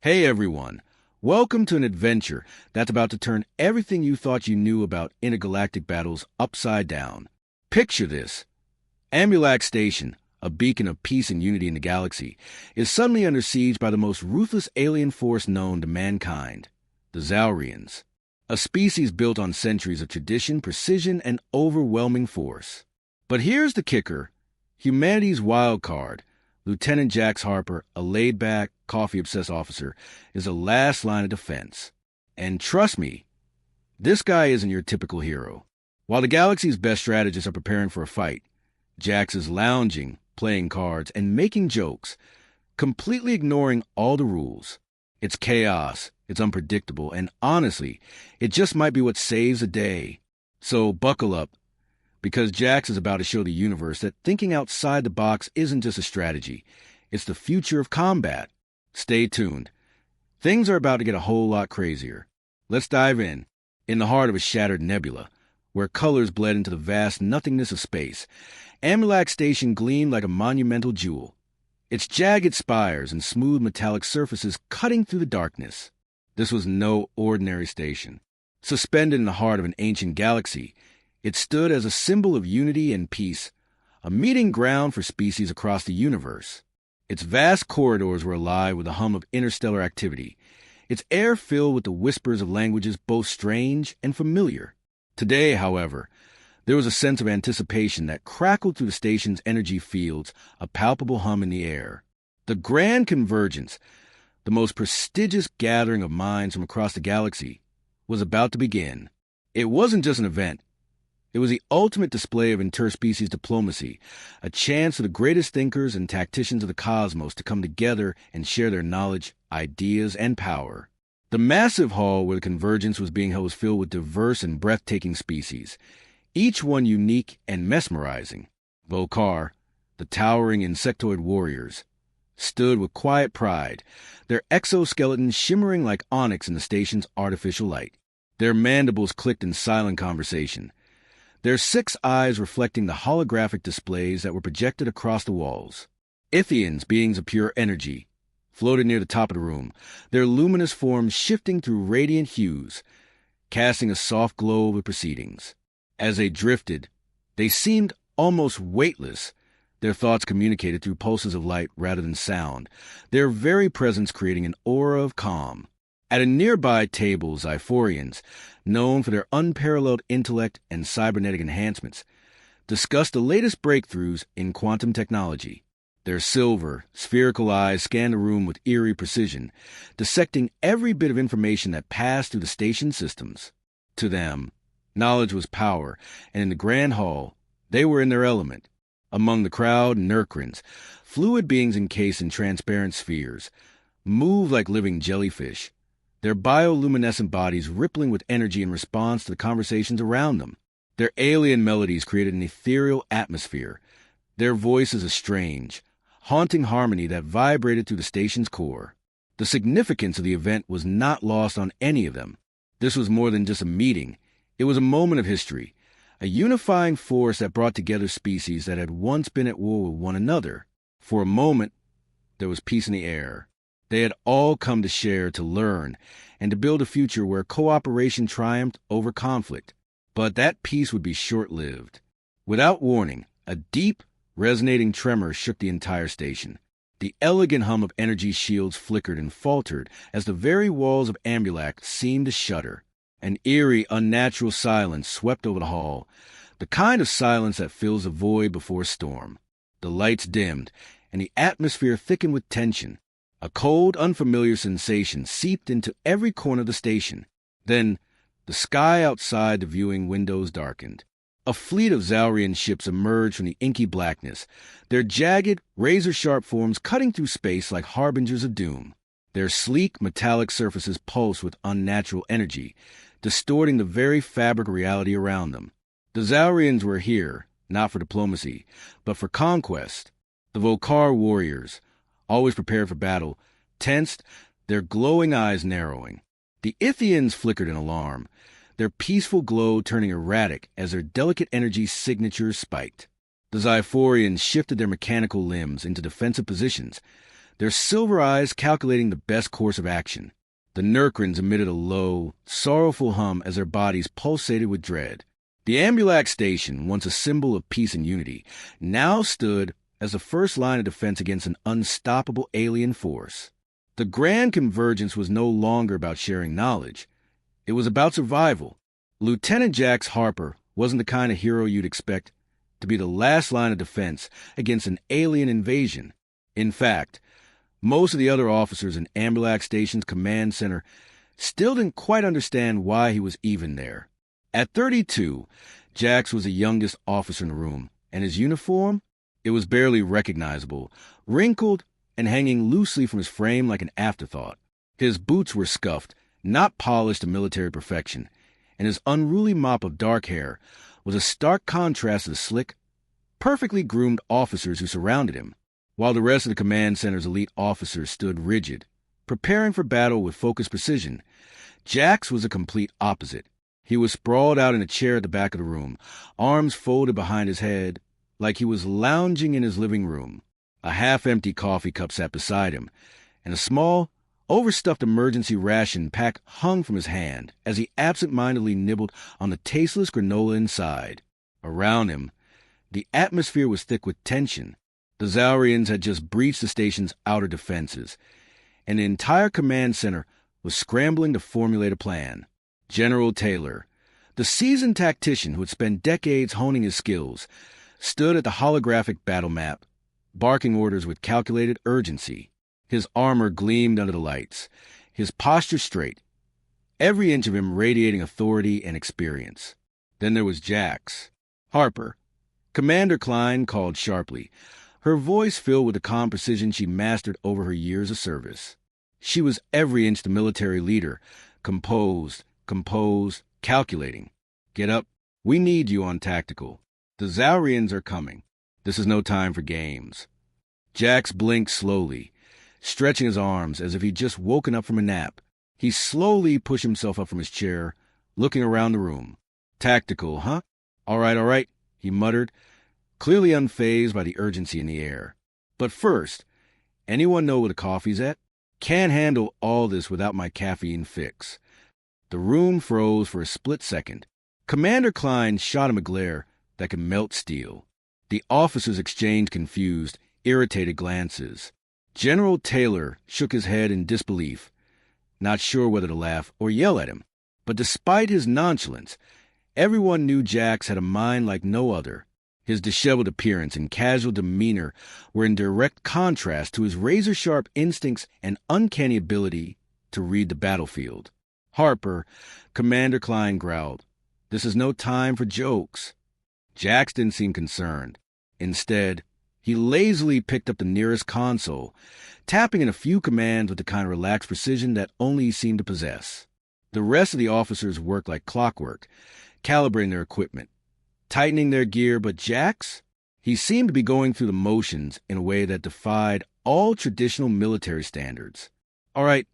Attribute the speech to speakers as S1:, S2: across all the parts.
S1: Hey everyone, welcome to an adventure that's about to turn everything you thought you knew about intergalactic battles upside down. Picture this. Ambulac Station, a beacon of peace and unity in the galaxy, is suddenly under siege by the most ruthless alien force known to mankind, the Zaurians, a species built on centuries of tradition, precision, and overwhelming force. But here's the kicker. Humanity's wild card, Lieutenant Jax Harper, a laid-back, coffee-obsessed officer, is the last line of defense. And trust me, this guy isn't your typical hero. While the galaxy's best strategists are preparing for a fight, Jax is lounging, playing cards, and making jokes, completely ignoring all the rules. It's chaos, it's unpredictable, and honestly, it just might be what saves a day. So buckle up, because Jax is about to show the universe that thinking outside the box isn't just a strategy, it's the future of combat. Stay tuned. Things are about to get a whole lot crazier. Let's dive in. In the heart of a shattered nebula, where colors bled into the vast nothingness of space, Ambulac Station gleamed like a monumental jewel, its jagged spires and smooth metallic surfaces cutting through the darkness. This was no ordinary station. Suspended in the heart of an ancient galaxy, it stood as a symbol of unity and peace, a meeting ground for species across the universe. Its vast corridors were alive with the hum of interstellar activity, its air filled with the whispers of languages both strange and familiar. Today, however, there was a sense of anticipation that crackled through the station's energy fields, a palpable hum in the air. The Grand Convergence, the most prestigious gathering of minds from across the galaxy, was about to begin. It wasn't just an event. It was the ultimate display of interspecies diplomacy, a chance for the greatest thinkers and tacticians of the cosmos to come together and share their knowledge, ideas, and power. The massive hall where the convergence was being held was filled with diverse and breathtaking species, each one unique and mesmerizing. Volcar, the towering insectoid warriors, stood with quiet pride, their exoskeletons shimmering like onyx in the station's artificial light. Their mandibles clicked in silent conversation, their 6 eyes reflecting the holographic displays that were projected across the walls. Ithians, beings of pure energy, floated near the top of the room, their luminous forms shifting through radiant hues, casting a soft glow over proceedings. As they drifted, they seemed almost weightless, their thoughts communicated through pulses of light rather than sound, their very presence creating an aura of calm. At a nearby table, Xiphorians, known for their unparalleled intellect and cybernetic enhancements, discussed the latest breakthroughs in quantum technology. Their silver, spherical eyes scanned the room with eerie precision, dissecting every bit of information that passed through the station systems. To them, knowledge was power, and in the grand hall, they were in their element. Among the crowd, Nurkrins, fluid beings encased in transparent spheres, moved like living jellyfish, their bioluminescent bodies rippling with energy in response to the conversations around them. Their alien melodies created an ethereal atmosphere, their voices a strange, haunting harmony that vibrated through the station's core. The significance of the event was not lost on any of them. This was more than just a meeting. It was a moment of history, a unifying force that brought together species that had once been at war with one another. For a moment, there was peace in the air. They had all come to share, to learn, and to build a future where cooperation triumphed over conflict. But that peace would be short-lived. Without warning, a deep, resonating tremor shook the entire station. The elegant hum of energy shields flickered and faltered as the very walls of Ambulac seemed to shudder. An eerie, unnatural silence swept over the hall, the kind of silence that fills the void before a storm. The lights dimmed, and the atmosphere thickened with tension. A cold, unfamiliar sensation seeped into every corner of the station. Then, the sky outside the viewing windows darkened. A fleet of Zaurian ships emerged from the inky blackness, their jagged, razor-sharp forms cutting through space like harbingers of doom. Their sleek, metallic surfaces pulsed with unnatural energy, distorting the very fabric of reality around them. The Zaurians were here, not for diplomacy, but for conquest. The Volcar warriors, always prepared for battle, tensed, their glowing eyes narrowing. The Ithians flickered in alarm, their peaceful glow turning erratic as their delicate energy signatures spiked. The Xiphorians shifted their mechanical limbs into defensive positions, their silver eyes calculating the best course of action. The Nurkrins emitted a low, sorrowful hum as their bodies pulsated with dread. The Ambulac station, once a symbol of peace and unity, now stood as the first line of defense against an unstoppable alien force. The grand convergence was no longer about sharing knowledge. It was about survival. Lieutenant Jax Harper wasn't the kind of hero you'd expect to be the last line of defense against an alien invasion. In fact, most of the other officers in Ambulac Station's command center still didn't quite understand why he was even there. At 32, Jax was the youngest officer in the room, and his uniform? It was barely recognizable, wrinkled and hanging loosely from his frame like an afterthought. His boots were scuffed, not polished to military perfection, and his unruly mop of dark hair was a stark contrast to the slick, perfectly groomed officers who surrounded him, while the rest of the command center's elite officers stood rigid, preparing for battle with focused precision. Jax was a complete opposite. He was sprawled out in a chair at the back of the room, arms folded behind his head, like he was lounging in his living room. A half-empty coffee cup sat beside him, and a small, overstuffed emergency ration pack hung from his hand as he absent-mindedly nibbled on the tasteless granola inside. Around him, the atmosphere was thick with tension. The Zaurians had just breached the station's outer defenses, and the entire command center was scrambling to formulate a plan. General Taylor, the seasoned tactician who had spent decades honing his skills, stood at the holographic battle map, barking orders with calculated urgency. His armor gleamed under the lights, his posture straight, every inch of him radiating authority and experience. Then there was Jax. Harper. Commander Klein called sharply, her voice filled with the calm precision she mastered over her years of service. She was every inch the military leader, composed, calculating. Get up. We need you on tactical. The Zaurians are coming. This is no time for games. Jax blinked slowly, stretching his arms as if he'd just woken up from a nap. He slowly pushed himself up from his chair, looking around the room. Tactical, huh? All right, he muttered, clearly unfazed by the urgency in the air. But first, anyone know where the coffee's at? Can't handle all this without my caffeine fix. The room froze for a split second. Commander Klein shot him a glare that could melt steel. The officers exchanged confused, irritated glances. General Taylor shook his head in disbelief, not sure whether to laugh or yell at him. But despite his nonchalance, everyone knew Jax had a mind like no other. His disheveled appearance and casual demeanor were in direct contrast to his razor-sharp instincts and uncanny ability to read the battlefield. Harper, Commander Klein growled, "This is no time for jokes." Jax didn't seem concerned. Instead, he lazily picked up the nearest console, tapping in a few commands with the kind of relaxed precision that only he seemed to possess. The rest of the officers worked like clockwork, calibrating their equipment, tightening their gear, but Jax? He seemed to be going through the motions in a way that defied all traditional military standards. "All right,"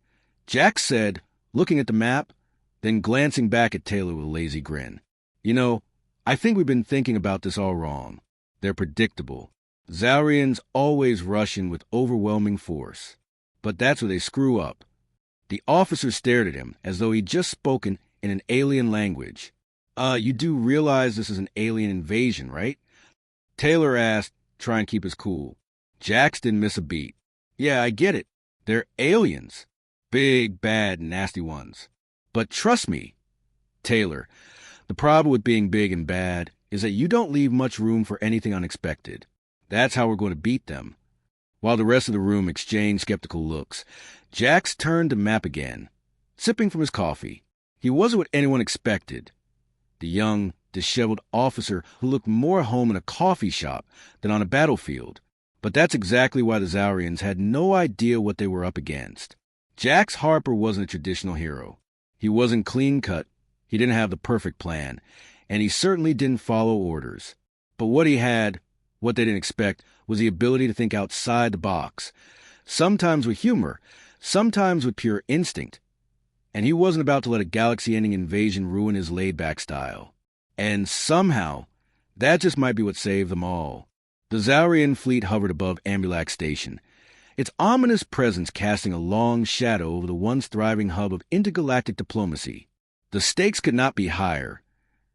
S1: Jax said, looking at the map, then glancing back at Taylor with a lazy grin. "You know, I think we've been thinking about this all wrong. They're predictable. Zaurians always rush in with overwhelming force. But that's where they screw up." The officer stared at him as though he'd just spoken in an alien language. You do realize this is an alien invasion, right?" Taylor asked, trying to keep his cool. Jax didn't miss a beat. "Yeah, I get it. They're aliens. Big, bad, nasty ones. But trust me, Taylor, the problem with being big and bad is that you don't leave much room for anything unexpected. That's how we're going to beat them." While the rest of the room exchanged skeptical looks, Jax turned to map again, sipping from his coffee. He wasn't what anyone expected. The young, disheveled officer who looked more at home in a coffee shop than on a battlefield. But that's exactly why the Zaurians had no idea what they were up against. Jax Harper wasn't a traditional hero. He wasn't clean-cut, he didn't have the perfect plan, and he certainly didn't follow orders. But what he had, what they didn't expect, was the ability to think outside the box, sometimes with humor, sometimes with pure instinct. And he wasn't about to let a galaxy-ending invasion ruin his laid-back style. And somehow, that just might be what saved them all. The Zaurian fleet hovered above Ambulac Station, its ominous presence casting a long shadow over the once thriving hub of intergalactic diplomacy. The stakes could not be higher.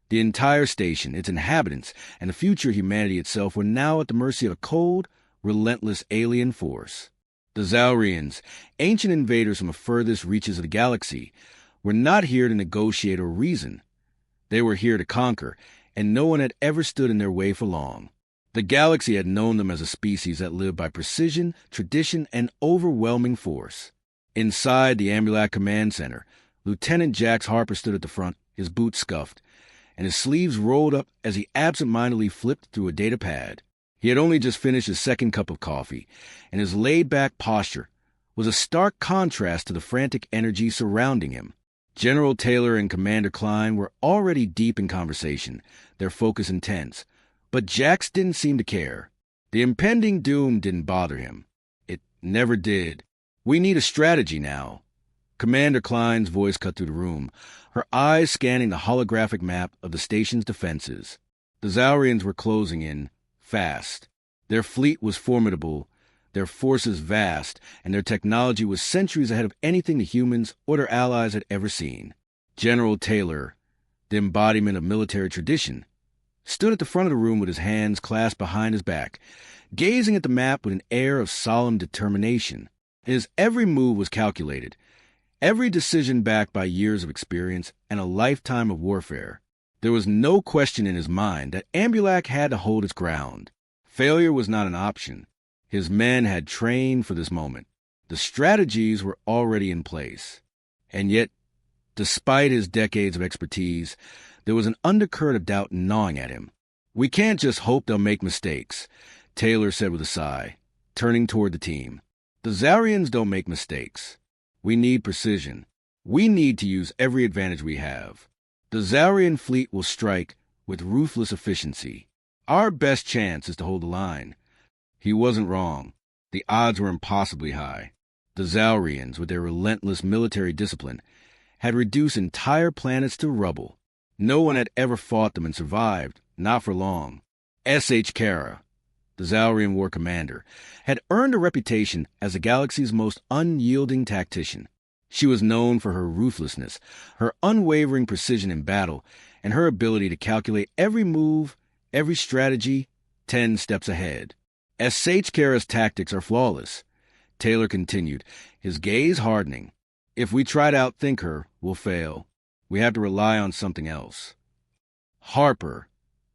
S1: The entire station, its inhabitants, and the future humanity itself were now at the mercy of a cold, relentless alien force. The Zaurians, ancient invaders from the furthest reaches of the galaxy, were not here to negotiate or reason. They were here to conquer, and no one had ever stood in their way for long. The galaxy had known them as a species that lived by precision, tradition, and overwhelming force. Inside the Ambulac Command Center, Lieutenant Jax Harper stood at the front, his boots scuffed, and his sleeves rolled up as he absent-mindedly flipped through a data pad. He had only just finished his second cup of coffee, and his laid-back posture was a stark contrast to the frantic energy surrounding him. General Taylor and Commander Klein were already deep in conversation, their focus intense, but Jax didn't seem to care. The impending doom didn't bother him. It never did. "We need a strategy now." Commander Klein's voice cut through the room, her eyes scanning the holographic map of the station's defenses. The Zaurians were closing in, fast. Their fleet was formidable, their forces vast, and their technology was centuries ahead of anything the humans or their allies had ever seen. General Taylor, the embodiment of military tradition, stood at the front of the room with his hands clasped behind his back, gazing at the map with an air of solemn determination. His every move was calculated, every decision backed by years of experience and a lifetime of warfare. There was no question in his mind that Ambulac had to hold its ground. Failure was not an option. His men had trained for this moment. The strategies were already in place. And yet, despite his decades of expertise, there was an undercurrent of doubt gnawing at him. "We can't just hope they'll make mistakes," Taylor said with a sigh, turning toward the team. "The Zaurians don't make mistakes. We need precision. We need to use every advantage we have. The Zaurian fleet will strike with ruthless efficiency. Our best chance is to hold the line." He wasn't wrong. The odds were impossibly high. The Zaurians, with their relentless military discipline, had reduced entire planets to rubble. No one had ever fought them and survived, not for long. S.H. Kara, the Zaurian war commander, had earned a reputation as the galaxy's most unyielding tactician. She was known for her ruthlessness, her unwavering precision in battle, and her ability to calculate every move, every strategy, 10 steps ahead. S.H. Kara's tactics are flawless, Taylor continued, his gaze hardening. If we try to outthink her, we'll fail. We have to rely on something else. Harper,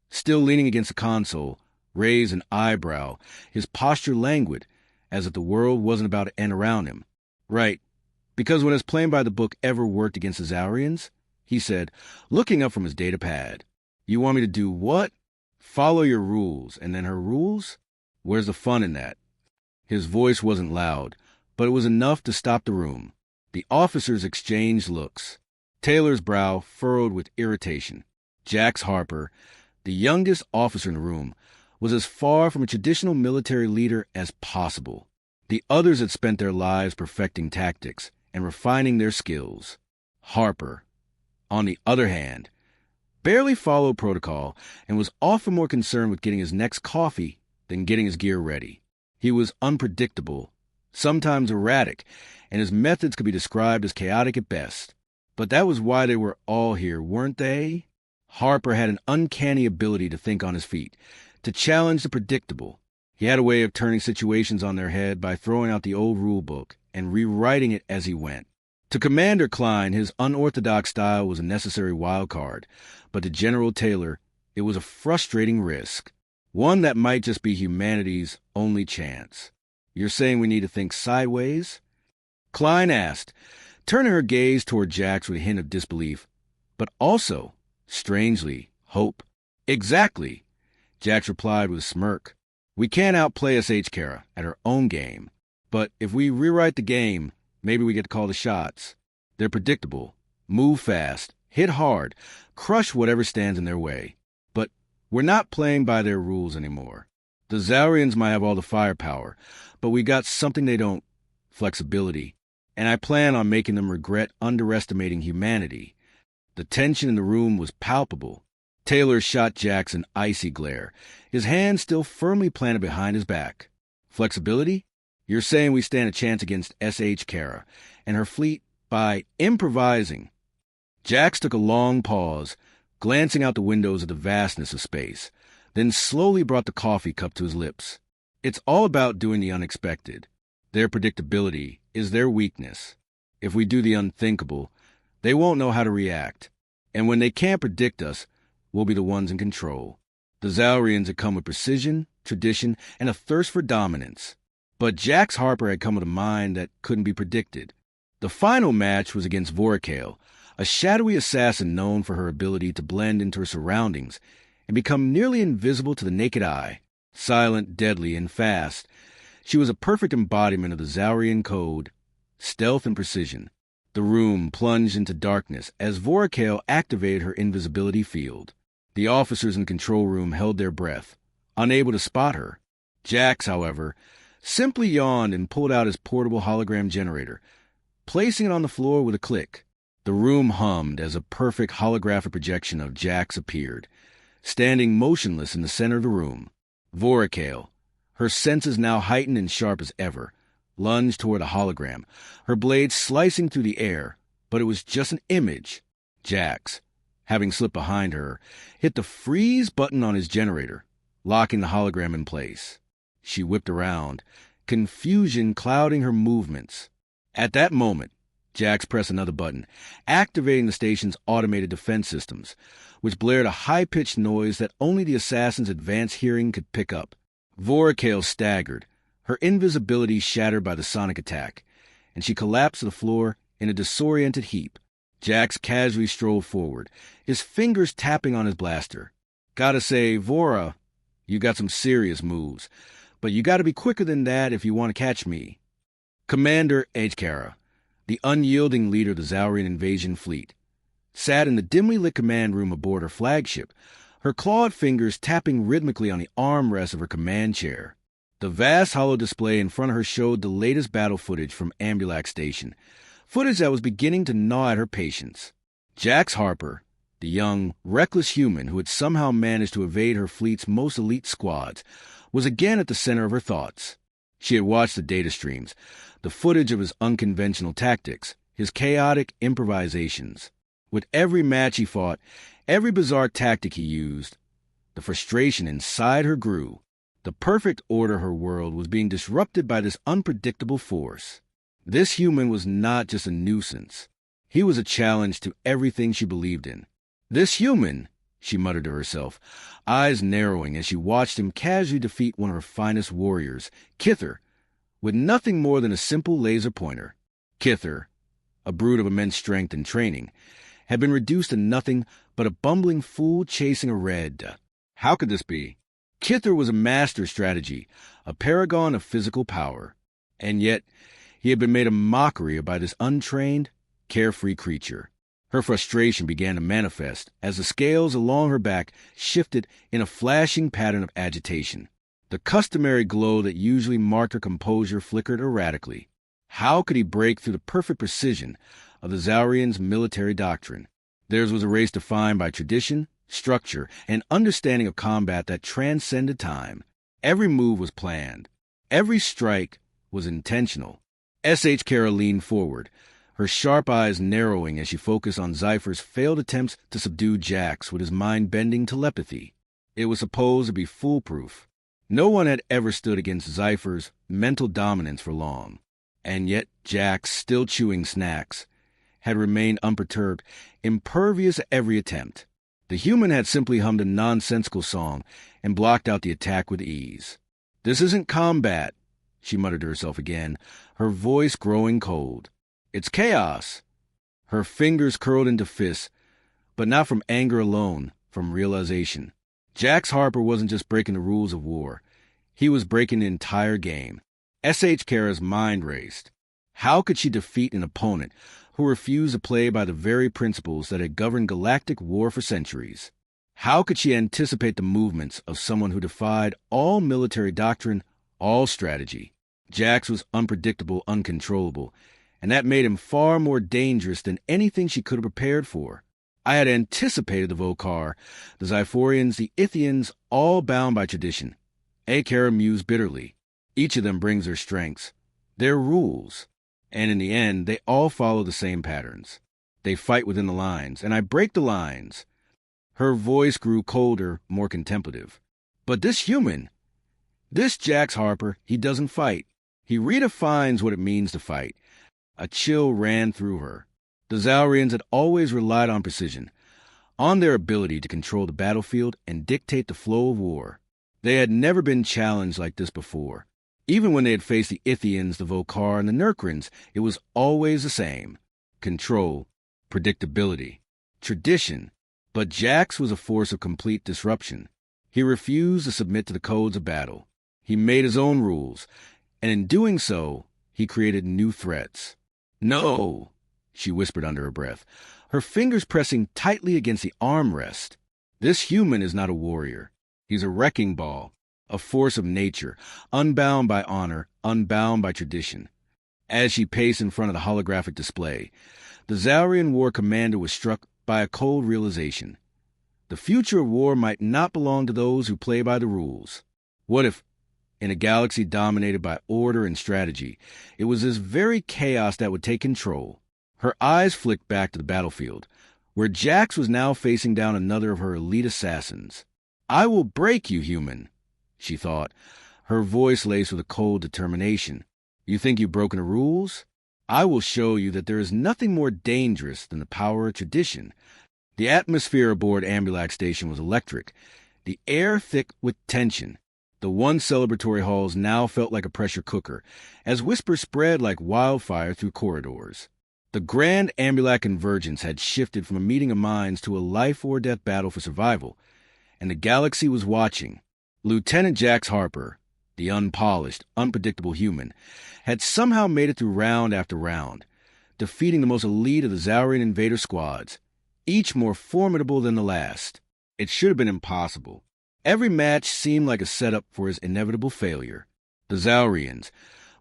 S1: still leaning against the console, raised an eyebrow, his posture languid, as if the world wasn't about to end around him. "Right, because when his playing by the book ever worked against the Zaurians," he said, looking up from his data pad. "You want me to do what? Follow your rules, and then her rules? Where's the fun in that?" His voice wasn't loud, but it was enough to stop the room. The officers exchanged looks. Taylor's brow furrowed with irritation. Jax Harper, the youngest officer in the room, was as far from a traditional military leader as possible. The others had spent their lives perfecting tactics and refining their skills. Harper, on the other hand, barely followed protocol and was often more concerned with getting his next coffee than getting his gear ready. He was unpredictable, sometimes erratic, and his methods could be described as chaotic at best. But that was why they were all here, weren't they? Harper had an uncanny ability to think on his feet, to challenge the predictable. He had a way of turning situations on their head by throwing out the old rule book and rewriting it as he went. To Commander Klein, his unorthodox style was a necessary wild card, but to General Taylor, it was a frustrating risk, one that might just be humanity's only chance. "You're saying we need to think sideways?" Klein asked, turning her gaze toward Jax with a hint of disbelief, but also, strangely, hope. "Exactly," Jax replied with a smirk. "We can't outplay S.H. Kara at her own game, but if we rewrite the game, maybe we get to call the shots. They're predictable, move fast, hit hard, crush whatever stands in their way. But we're not playing by their rules anymore. The Zaurians might have all the firepower, but we got something they don't, flexibility. And I plan on making them regret underestimating humanity." The tension in the room was palpable. Taylor shot Jax an icy glare, his hand still firmly planted behind his back. "Flexibility? You're saying we stand a chance against HFY and her fleet by improvising. Jax took a long pause, glancing out the windows at the vastness of space, then slowly brought the coffee cup to his lips. It's all about doing the unexpected. Their predictability is their weakness. If we do the unthinkable, they won't know how to react. And when they can't predict us, we'll be the ones in control. The Zaurians had come with precision, tradition, and a thirst for dominance. But Jax Harper had come with a mind that couldn't be predicted. The final match was against Vorakale, a shadowy assassin known for her ability to blend into her surroundings and become nearly invisible to the naked eye. Silent, deadly, and fast, she was a perfect embodiment of the Zaurian code, stealth and precision. The room plunged into darkness as Vorakale activated her invisibility field. The officers in the control room held their breath, unable to spot her. Jax, however, simply yawned and pulled out his portable hologram generator, placing it on the floor with a click. The room hummed as a perfect holographic projection of Jax appeared, standing motionless in the center of the room. Vorakale, her senses now heightened and sharp as ever, lunged toward the hologram, her blade slicing through the air, but it was just an image. Jax, having slipped behind her, hit the freeze button on his generator, locking the hologram in place. She whipped around, confusion clouding her movements. At that moment, Jax pressed another button, activating the station's automated defense systems, which blared a high-pitched noise that only the assassin's advanced hearing could pick up. Vorakale staggered, her invisibility shattered by the sonic attack, and she collapsed to the floor in a disoriented heap. Jax casually strolled forward, his fingers tapping on his blaster. Gotta say, Vora, you got some serious moves, but you gotta be quicker than that if you want to catch me. Commander HFY, the unyielding leader of the Zaurian invasion fleet, sat in the dimly lit command room aboard her flagship, her clawed fingers tapping rhythmically on the armrest of her command chair. The vast hollow display in front of her showed the latest battle footage from Ambulac Station, footage that was beginning to gnaw at her patience. Jax Harper, the young, reckless human who had somehow managed to evade her fleet's most elite squads, was again at the center of her thoughts. She had watched the data streams, the footage of his unconventional tactics, his chaotic improvisations. With every match he fought, every bizarre tactic he used, the frustration inside her grew. The perfect order of her world was being disrupted by this unpredictable force. This human was not just a nuisance. He was a challenge to everything she believed in. This human, she muttered to herself, eyes narrowing as she watched him casually defeat one of her finest warriors, Kither, with nothing more than a simple laser pointer. Kither, a brute of immense strength and training, had been reduced to nothing but a bumbling fool chasing a red. How could this be? Kither was a master strategy, a paragon of physical power, and yet he had been made a mockery of by this untrained, carefree creature. Her frustration began to manifest as the scales along her back shifted in a flashing pattern of agitation. The customary glow that usually marked her composure flickered erratically. How could he break through the perfect precision of the Zaurians' military doctrine? Theirs was a race defined by tradition, structure, and understanding of combat that transcended time. Every move was planned. Every strike was intentional. HFY leaned forward, her sharp eyes narrowing as she focused on Zypher's failed attempts to subdue Jax with his mind-bending telepathy. It was supposed to be foolproof. No one had ever stood against Zypher's mental dominance for long. And yet Jax, still chewing snacks, had remained unperturbed, impervious to every attempt. The human had simply hummed a nonsensical song and blocked out the attack with ease. "This isn't combat," she muttered to herself again, her voice growing cold. "It's chaos." Her fingers curled into fists, but not from anger alone, from realization. Jax Harper wasn't just breaking the rules of war. He was breaking the entire game. HFY's mind raced. How could she defeat an opponent who refused to play by the very principles that had governed galactic war for centuries? How could she anticipate the movements of someone who defied all military doctrine, all strategy? Jax was unpredictable, uncontrollable, and that made him far more dangerous than anything she could have prepared for. I had anticipated the Vokar, the Zyphorians, the Ithians, all bound by tradition. HFY mused bitterly. Each of them brings their strengths, They're rules. And in the end, they all follow the same patterns. They fight within the lines, and I break the lines. Her voice grew colder, more contemplative. But this human, this Jax Harper, he doesn't fight. He redefines what it means to fight. A chill ran through her. The Zaurians had always relied on precision, on their ability to control the battlefield and dictate the flow of war. They had never been challenged like this before. Even when they had faced the Ithians, the Vokar, and the Nurkrins, it was always the same. Control, predictability, tradition. But Jax was a force of complete disruption. He refused to submit to the codes of battle. He made his own rules, and in doing so, he created new threats. "No," she whispered under her breath, her fingers pressing tightly against the armrest. "This human is not a warrior. He's a wrecking ball, a force of nature, unbound by honor, unbound by tradition." As she paced in front of the holographic display, the Zaurian war commander was struck by a cold realization. The future of war might not belong to those who play by the rules. What if, in a galaxy dominated by order and strategy, it was this very chaos that would take control? Her eyes flicked back to the battlefield, where Jax was now facing down another of her elite assassins. "I will break you, human," she thought, her voice laced with a cold determination. "You think you've broken the rules? I will show you that there is nothing more dangerous than the power of tradition." The atmosphere aboard Ambulac station was electric, the air thick with tension. The once celebratory halls now felt like a pressure cooker, as whispers spread like wildfire through corridors. The grand Ambulac convergence had shifted from a meeting of minds to a life-or-death battle for survival, and the galaxy was watching. Lieutenant Jax Harper, the unpolished, unpredictable human, had somehow made it through round after round, defeating the most elite of the Zaurian invader squads, each more formidable than the last. It should have been impossible. Every match seemed like a setup for his inevitable failure. The Zaurians,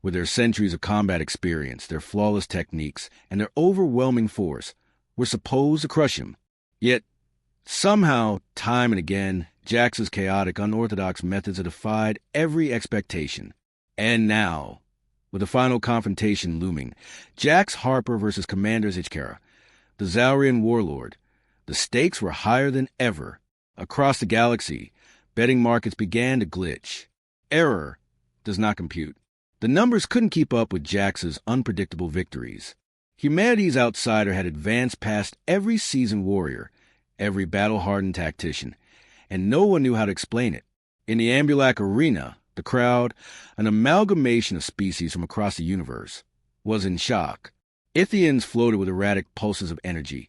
S1: with their centuries of combat experience, their flawless techniques, and their overwhelming force, were supposed to crush him. Yet, somehow, time and again, Jax's chaotic, unorthodox methods had defied every expectation. And now, with the final confrontation looming, Jax Harper versus Commander HFY, the Zaurian warlord, the stakes were higher than ever. Across the galaxy, betting markets began to glitch. Error does not compute. The numbers couldn't keep up with Jax's unpredictable victories. Humanity's outsider had advanced past every seasoned warrior, every battle-hardened tactician, and no one knew how to explain it. In the Ambulac arena, the crowd, an amalgamation of species from across the universe, was in shock. Ithians floated with erratic pulses of energy,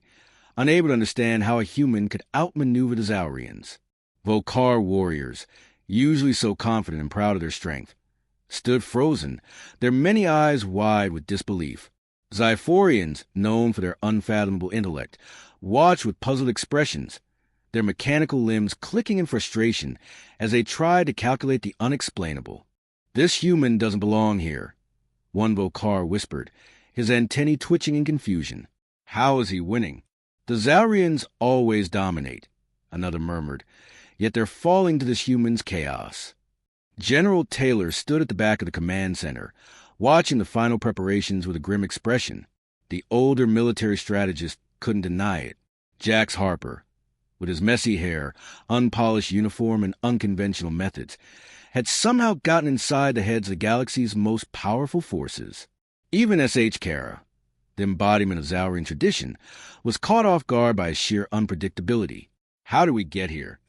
S1: unable to understand how a human could outmaneuver the Zaurians. Vokar warriors, usually so confident and proud of their strength, stood frozen, their many eyes wide with disbelief. Xiphorians, known for their unfathomable intellect, watched with puzzled expressions, their mechanical limbs clicking in frustration as they tried to calculate the unexplainable. "This human doesn't belong here," one Vokar whispered, his antennae twitching in confusion. "How is he winning?" "The Zaurians always dominate," another murmured, "yet they're falling to this human's chaos." General Taylor stood at the back of the command center, watching the final preparations with a grim expression. The older military strategist couldn't deny it. Jax Harper, with his messy hair, unpolished uniform, and unconventional methods, had somehow gotten inside the heads of the galaxy's most powerful forces. Even HFY, the embodiment of Zaurian tradition, was caught off guard by his sheer unpredictability. "How did we get here?"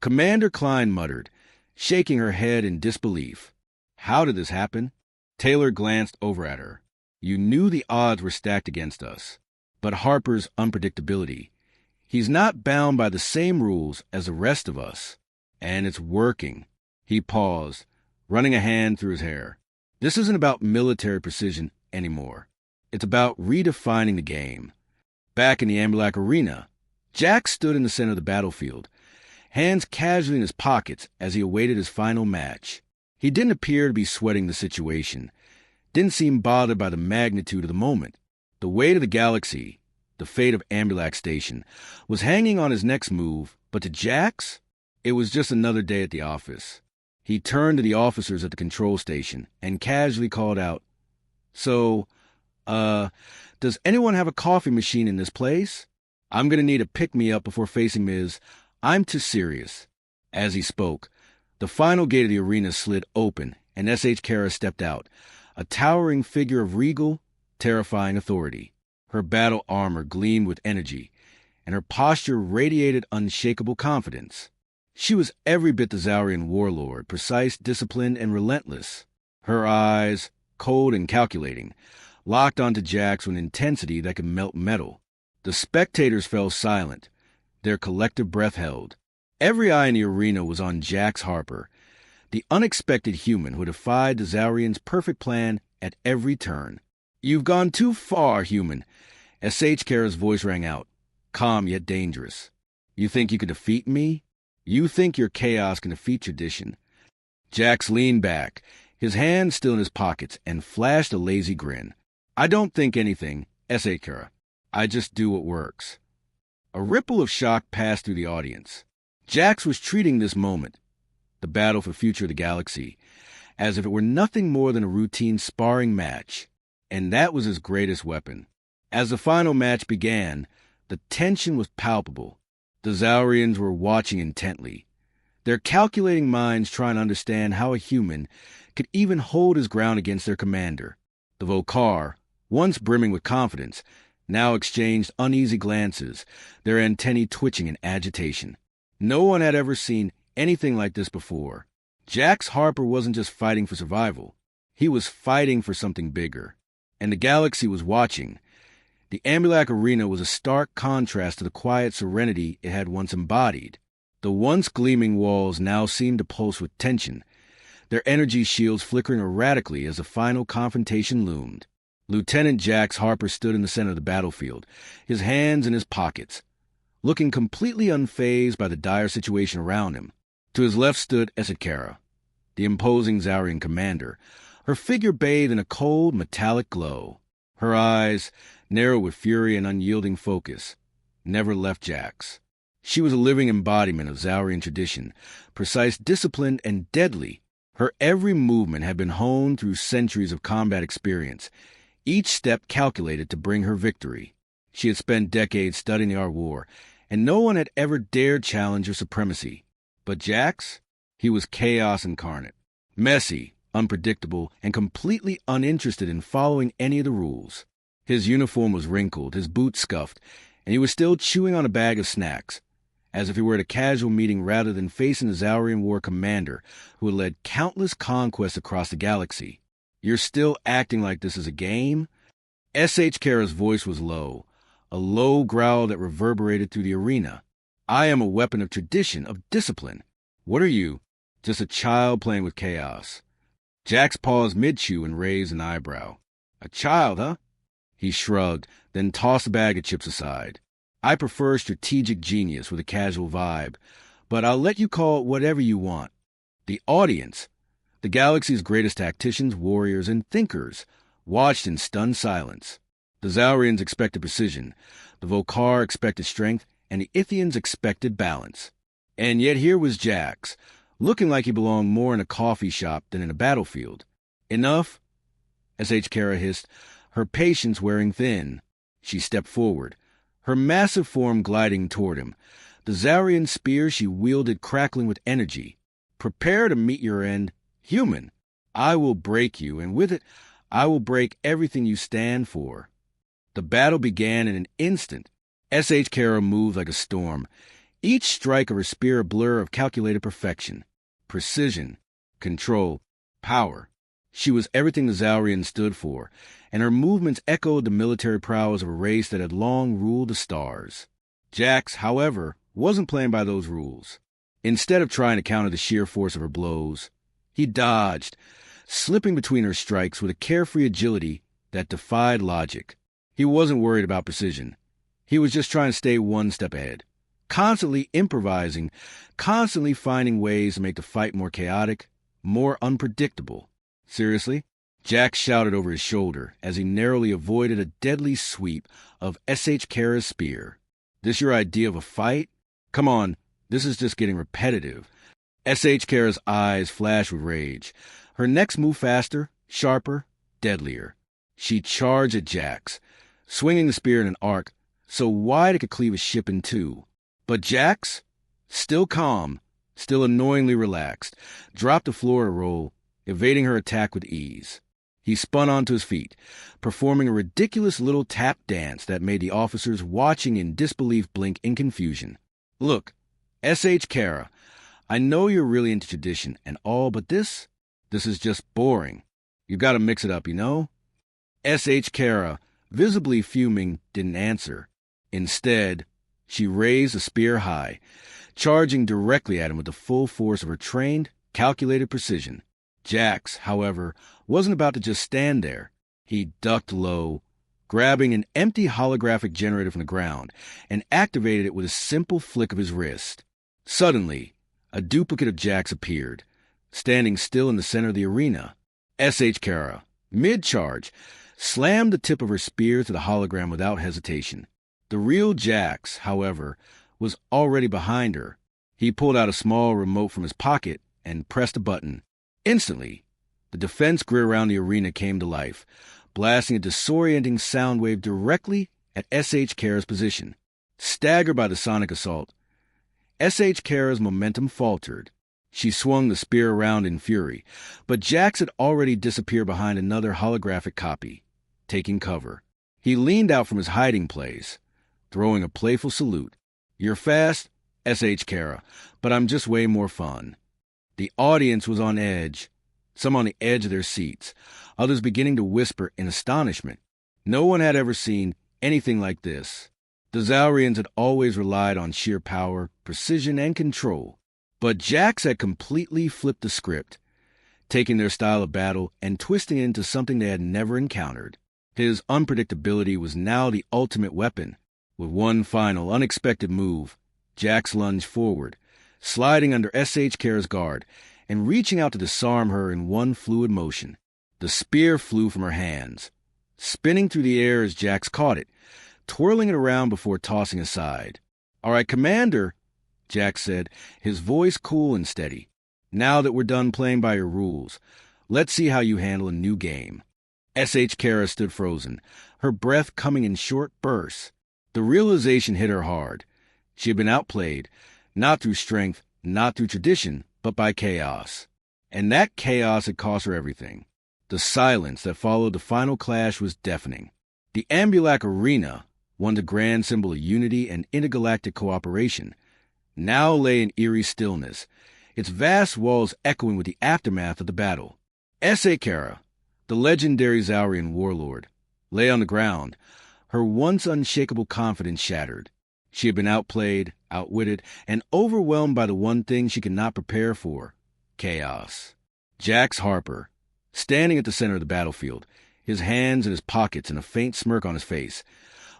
S1: Commander Klein muttered, shaking her head in disbelief. "How did this happen?" Taylor glanced over at her. "You knew the odds were stacked against us. But Harper's unpredictability, he's not bound by the same rules as the rest of us. And it's working." He paused, running a hand through his hair. "This isn't about military precision anymore. It's about redefining the game." Back in the Ambulac arena, Jax stood in the center of the battlefield, hands casually in his pockets as he awaited his final match. He didn't appear to be sweating the situation, didn't seem bothered by the magnitude of the moment. The weight of the galaxy, the fate of Ambulac Station, was hanging on his next move, but to Jax, it was just another day at the office. He turned to the officers at the control station and casually called out, So, uh, does anyone have a coffee machine in this place? I'm gonna need a pick-me-up before facing Ms. I'm too serious. As he spoke, the final gate of the arena slid open, and S.H. Kara stepped out, a towering figure of regal, terrifying authority. Her battle armor gleamed with energy, and her posture radiated unshakable confidence. She was every bit the Zaurian warlord, precise, disciplined, and relentless. Her eyes, cold and calculating, locked onto Jax with an intensity that could melt metal. The spectators fell silent, their collective breath held. Every eye in the arena was on Jax Harper, the unexpected human who defied the Zaurians' perfect plan at every turn. You've gone too far, human. S.H. Kara's voice rang out, calm yet dangerous. You think you can defeat me? You think your chaos can defeat tradition? Jax leaned back, his hands still in his pockets, and flashed a lazy grin. I don't think anything, S.H. Kara. I just do what works. A ripple of shock passed through the audience. Jax was treating this moment, the battle for the future of the galaxy, as if it were nothing more than a routine sparring match, and that was his greatest weapon. As the final match began, the tension was palpable. The Zaurians were watching intently, their calculating minds trying to understand how a human could even hold his ground against their commander. The Vokar, once brimming with confidence, now exchanged uneasy glances, their antennae twitching in agitation. No one had ever seen anything like this before. Jax Harper wasn't just fighting for survival. He was fighting for something bigger. And the galaxy was watching. The Ambulac arena was a stark contrast to the quiet serenity it had once embodied. The once gleaming walls now seemed to pulse with tension, their energy shields flickering erratically as the final confrontation loomed. Lieutenant Jax Harper stood in the center of the battlefield, his hands in his pockets, looking completely unfazed by the dire situation around him. To his left stood S.H. Kara, the imposing Zaurian commander, her figure bathed in a cold, metallic glow. Her eyes, narrow with fury and unyielding focus, never left Jax. She was a living embodiment of Zaurian tradition, precise, disciplined, and deadly. Her every movement had been honed through centuries of combat experience, each step calculated to bring her victory. She had spent decades studying the art of war, and no one had ever dared challenge her supremacy. But Jax? He was chaos incarnate. Messy, unpredictable, and completely uninterested in following any of the rules. His uniform was wrinkled, his boots scuffed, and he was still chewing on a bag of snacks, as if he were at a casual meeting rather than facing the Zaurian war commander who had led countless conquests across the galaxy. You're still acting like this is a game? S.H. Kara's voice was low, a low growl that reverberated through the arena. I am a weapon of tradition, of discipline. What are you? Just a child playing with chaos. Jax paused mid-chew and raised an eyebrow. A child, huh? He shrugged, then tossed the bag of chips aside. I prefer strategic genius with a casual vibe, but I'll let you call it whatever you want. The audience, the galaxy's greatest tacticians, warriors, and thinkers, watched in stunned silence. The Zaurians expected precision, the Vokar expected strength, and the Ithians expected balance. And yet here was Jax, looking like he belonged more in a coffee shop than in a battlefield. Enough? S.H. Kara hissed, her patience wearing thin. She stepped forward, her massive form gliding toward him, the Zaurian spear she wielded crackling with energy. Prepare to meet your end, human. I will break you, and with it, I will break everything you stand for. The battle began in an instant. S.H. Kara moved like a storm, each strike of her spear a blur of calculated perfection. Precision, control, power. She was everything the Zaurians stood for, and her movements echoed the military prowess of a race that had long ruled the stars. Jax, however, wasn't playing by those rules. Instead of trying to counter the sheer force of her blows, he dodged, slipping between her strikes with a carefree agility that defied logic. He wasn't worried about precision. He was just trying to stay one step ahead, constantly improvising, constantly finding ways to make the fight more chaotic, more unpredictable. Seriously? Jax shouted over his shoulder as he narrowly avoided a deadly sweep of S.H. Kara's spear. This your idea of a fight? Come on, this is just getting repetitive. S.H. Kara's eyes flashed with rage. Her next move faster, sharper, deadlier. She charged at Jax, swinging the spear in an arc so wide it could cleave a ship in two. But Jax, still calm, still annoyingly relaxed, dropped the floor to roll, evading her attack with ease. He spun onto his feet, performing a ridiculous little tap dance that made the officers watching in disbelief blink in confusion. Look, S.H. Kara, I know you're really into tradition and all, but this is just boring. You gotta mix it up, you know? S.H. Kara, visibly fuming, didn't answer. Instead, she raised the spear high, charging directly at him with the full force of her trained, calculated precision. Jax, however, wasn't about to just stand there. He ducked low, grabbing an empty holographic generator from the ground, and activated it with a simple flick of his wrist. Suddenly, a duplicate of Jax appeared, standing still in the center of the arena. S.H. Kara, mid-charge, slammed the tip of her spear to the hologram without hesitation. The real Jax, however, was already behind her. He pulled out a small remote from his pocket and pressed a button. Instantly, the defense grid around the arena came to life, blasting a disorienting sound wave directly at S.H. Kara's position. Staggered by the sonic assault, S.H. Kara's momentum faltered. She swung the spear around in fury, but Jax had already disappeared behind another holographic copy, taking cover. He leaned out from his hiding place, throwing a playful salute. You're fast, S.H. Kara, but I'm just way more fun. The audience was on edge, some on the edge of their seats, others beginning to whisper in astonishment. No one had ever seen anything like this. The Zaurians had always relied on sheer power, precision, and control. But Jax had completely flipped the script, taking their style of battle and twisting it into something they had never encountered. His unpredictability was now the ultimate weapon. With one final, unexpected move, Jax lunged forward, sliding under S.H. Kara's guard and reaching out to disarm her in one fluid motion. The spear flew from her hands, spinning through the air as Jax caught it, twirling it around before tossing aside. "All right, Commander," Jax said, his voice cool and steady. "Now that we're done playing by your rules, let's see how you handle a new game." S.H. Kara stood frozen, her breath coming in short bursts. The realization hit her hard. She had been outplayed, not through strength, not through tradition, but by chaos. And that chaos had cost her everything. The silence that followed the final clash was deafening. The Ambulac arena, once a grand symbol of unity and intergalactic cooperation, now lay in eerie stillness, its vast walls echoing with the aftermath of the battle. S.A. Kara, the legendary Zaurian warlord, lay on the ground, her once unshakable confidence shattered. She had been outplayed, outwitted, and overwhelmed by the one thing she could not prepare for: chaos. Jax Harper, standing at the center of the battlefield, his hands in his pockets and a faint smirk on his face,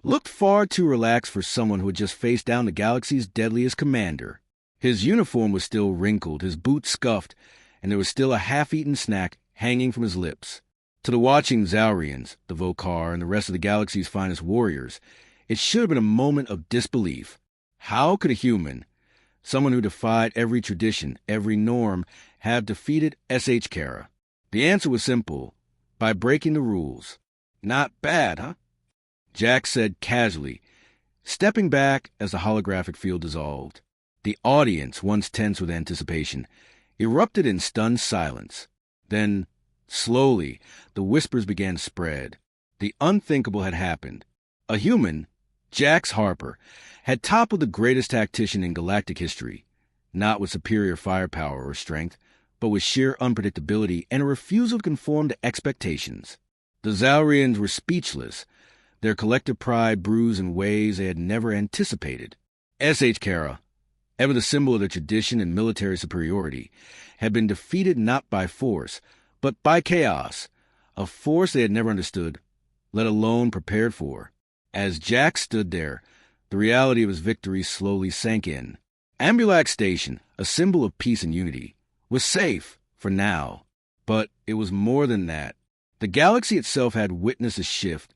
S1: looked far too relaxed for someone who had just faced down the galaxy's deadliest commander. His uniform was still wrinkled, his boots scuffed, and there was still a half-eaten snack hanging from his lips. To the watching Zaurians, the Vokar, and the rest of the galaxy's finest warriors, it should have been a moment of disbelief. How could a human, someone who defied every tradition, every norm, have defeated S.H. Kara? The answer was simple: by breaking the rules. "Not bad, huh?" Jax said casually, stepping back as the holographic field dissolved. The audience, once tense with anticipation, erupted in stunned silence. Then, slowly, the whispers began to spread. The unthinkable had happened. A human, Jax Harper, had toppled the greatest tactician in galactic history, not with superior firepower or strength, but with sheer unpredictability and a refusal to conform to expectations. The Zaurians were speechless, their collective pride bruised in ways they had never anticipated. S.H. Kara, ever the symbol of their tradition and military superiority, had been defeated not by force, but by chaos, a force they had never understood, let alone prepared for. As Jax stood there, the reality of his victory slowly sank in. Ambulac Station, a symbol of peace and unity, was safe, for now. But it was more than that. The galaxy itself had witnessed a shift,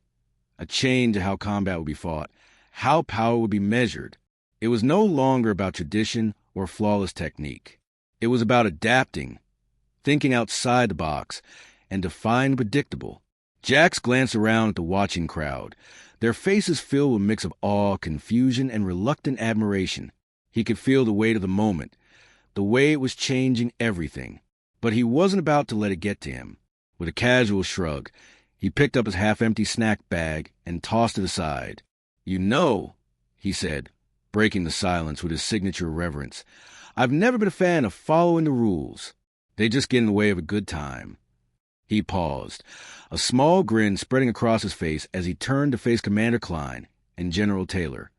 S1: a change in how combat would be fought, how power would be measured. It was no longer about tradition or flawless technique. It was about adapting, thinking outside the box, and defying the predictable. Jax glanced around at the watching crowd, their faces filled with a mix of awe, confusion, and reluctant admiration. He could feel the weight of the moment, the way it was changing everything. But he wasn't about to let it get to him. With a casual shrug, he picked up his half-empty snack bag and tossed it aside. "You know," he said, breaking the silence with his signature reverence, "I've never been a fan of following the rules. They just get in the way of a good time." He paused, a small grin spreading across his face as he turned to face Commander Klein and General Taylor,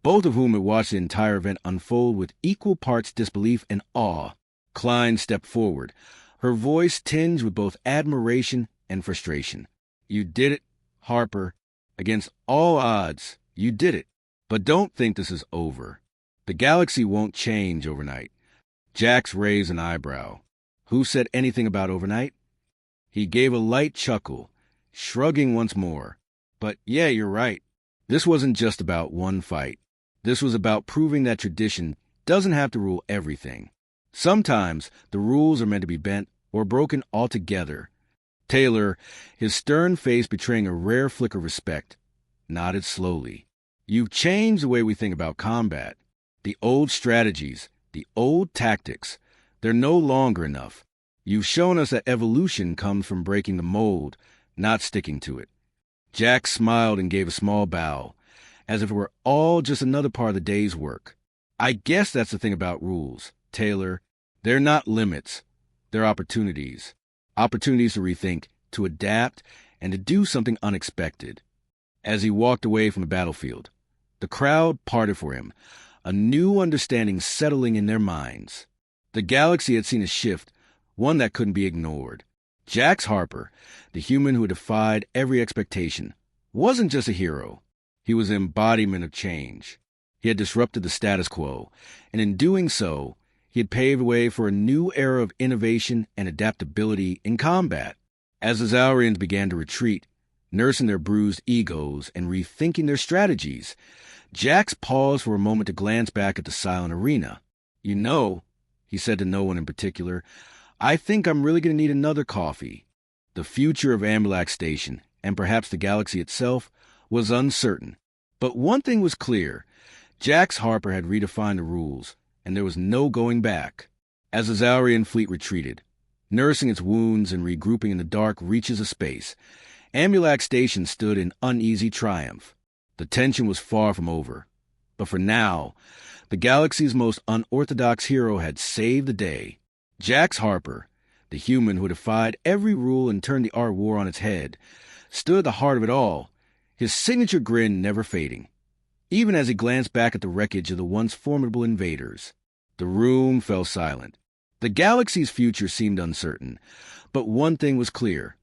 S1: both of whom had watched the entire event unfold with equal parts disbelief and awe. Klein stepped forward, her voice tinged with both admiration and frustration. "You did it, Harper. Against all odds, you did it. But don't think this is over. The galaxy won't change overnight." Jax raised an eyebrow. "Who said anything about overnight?" He gave a light chuckle, shrugging once more. "But yeah, you're right. This wasn't just about one fight. This was about proving that tradition doesn't have to rule everything. Sometimes the rules are meant to be bent or broken altogether." Taylor, his stern face betraying a rare flicker of respect, nodded slowly. "You've changed the way we think about combat. The old strategies, the old tactics, they're no longer enough. You've shown us that evolution comes from breaking the mold, not sticking to it." Jax smiled and gave a small bow, as if it were all just another part of the day's work. "I guess that's the thing about rules, Taylor. They're not limits. They're opportunities. Opportunities to rethink, to adapt, and to do something unexpected." As he walked away from the battlefield, the crowd parted for him, a new understanding settling in their minds. The galaxy had seen a shift, one that couldn't be ignored. Jax Harper, the human who had defied every expectation, wasn't just a hero. He was an embodiment of change. He had disrupted the status quo, and in doing so, he had paved the way for a new era of innovation and adaptability in combat. As the Zaurians began to retreat, nursing their bruised egos and rethinking their strategies, Jax paused for a moment to glance back at the silent arena. "You know," he said to no one in particular, "I think I'm really going to need another coffee." The future of Ambulac Station, and perhaps the galaxy itself, was uncertain. But one thing was clear. Jax Harper had redefined the rules, and there was no going back. As the Zaurian fleet retreated, nursing its wounds and regrouping in the dark reaches of space, Ambulac Station stood in uneasy triumph. The tension was far from over. But for now, the galaxy's most unorthodox hero had saved the day. Jax Harper, the human who defied every rule and turned the art war on its head, stood at the heart of it all, his signature grin never fading, even as he glanced back at the wreckage of the once formidable invaders. The room fell silent. The galaxy's future seemed uncertain, but one thing was clear.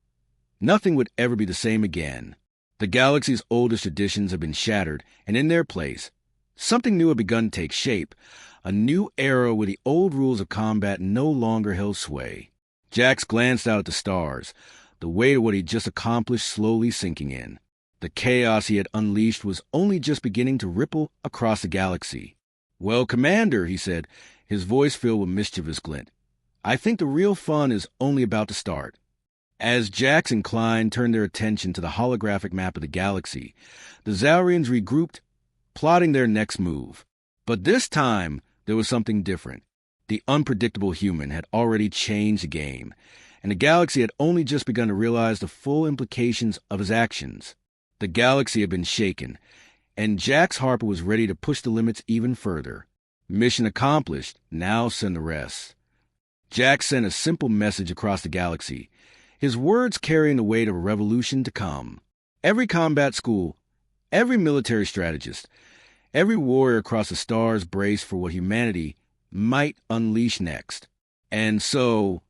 S1: Nothing would ever be the same again. The galaxy's oldest traditions had been shattered, and in their place, something new had begun to take shape, a new era where the old rules of combat no longer held sway. Jax glanced out at the stars, the weight of what he'd just accomplished slowly sinking in. The chaos he had unleashed was only just beginning to ripple across the galaxy. "Well, Commander," he said, his voice filled with mischievous glint, "I think the real fun is only about to start." As Jax and Klein turned their attention to the holographic map of the galaxy, the Zaurians regrouped, plotting their next move. But this time, there was something different. The unpredictable human had already changed the game, and the galaxy had only just begun to realize the full implications of his actions. The galaxy had been shaken, and Jax Harper was ready to push the limits even further. Mission accomplished, now send the rest. Jax sent a simple message across the galaxy, his words carrying the weight of a revolution to come. Every combat school, every military strategist, every warrior across the stars braced for what humanity might unleash next. And so,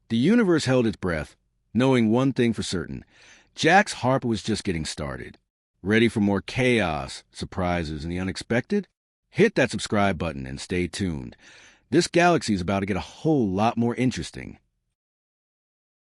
S1: the universe held its breath, knowing one thing for certain. Jax Harper was just getting started. Ready for more chaos, surprises, and the unexpected? Hit that subscribe button and stay tuned. This galaxy is about to get a whole lot more interesting.